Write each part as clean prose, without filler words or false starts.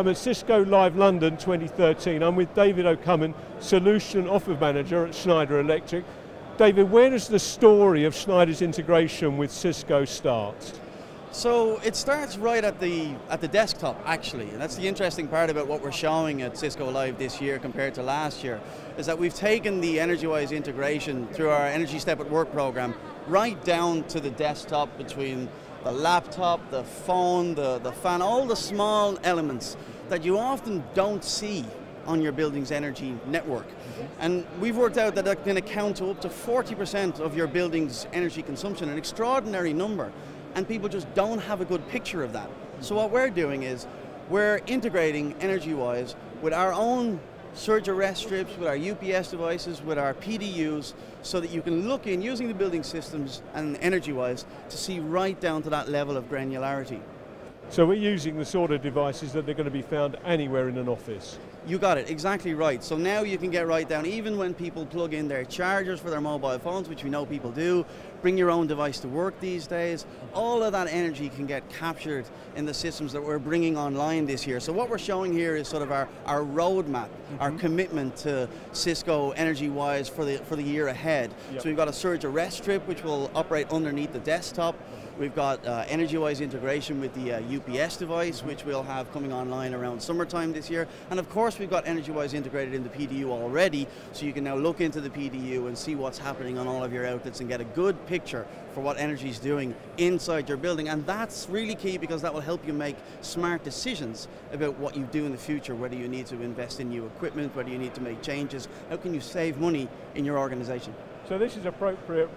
I'm at Cisco Live London 2013. I'm with David O'Cummon, Solution Offer Manager at Schneider Electric. David, where does the story of Schneider's integration with Cisco start? So it starts right at the desktop, actually, and that's the interesting part about what we're showing at Cisco Live this year compared to last year, is that we've taken the EnergyWise integration through our Energy Step at Work program right down to the desktop, between the laptop, the phone, the fan, all the small elements that you often don't see on your building's energy network. And we've worked out that that can account to up to 40% of your building's energy consumption, an extraordinary number, and people just don't have a good picture of that. So what we're doing is we're integrating EnergyWise with our own surge arrest strips, with our UPS devices, with our PDUs, so that you can look in using the building systems and EnergyWise to see right down to that level of granularity. So we're using the sort of devices that they're going to be found anywhere in an office. You got it, exactly right. So now you can get right down, even when people plug in their chargers for their mobile phones, which we know people do, bring your own device to work these days, all of that energy can get captured in the systems that we're bringing online this year. So what we're showing here is sort of our roadmap, our commitment to Cisco EnergyWise for the year ahead. Yep. So we've got a surge arrest strip which will operate underneath the desktop. We've got EnergyWise integration with the UPS device, which we'll have coming online around summertime this year. And of course we've got EnergyWise integrated in the PDU already, so you can now look into the PDU and see what's happening on all of your outlets and get a good picture for what energy is doing inside your building. And that's really key, because that will help you make smart decisions about what you do in the future, whether you need to invest in new equipment, whether you need to make changes, how can you save money in your organization. So this is appropriate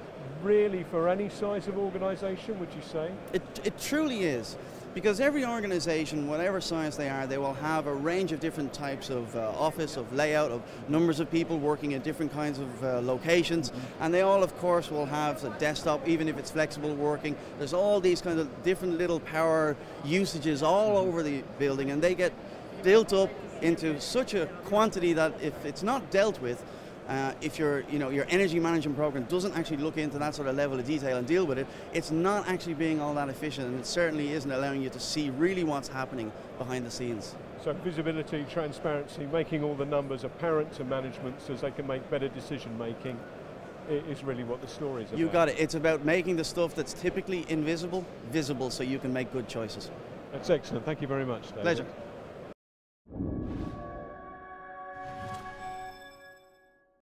really for any size of organization, would you say? It truly is, because every organization, whatever size they are, they will have a range of different types of office, of layout, of numbers of people working in different kinds of locations, and they all of course will have a desktop, even if it's flexible working. There's all these kinds of different little power usages all over the building, and they get built up into such a quantity that if it's not dealt with, if your energy management program doesn't actually look into that sort of level of detail and deal with it, it's not actually being all that efficient, and it certainly isn't allowing you to see really what's happening behind the scenes. So visibility, transparency, making all the numbers apparent to management so they can make better decision making is really what the story is about. You got it. It's about making the stuff that's typically invisible, visible, so you can make good choices. That's excellent. Thank you very much, David. Pleasure.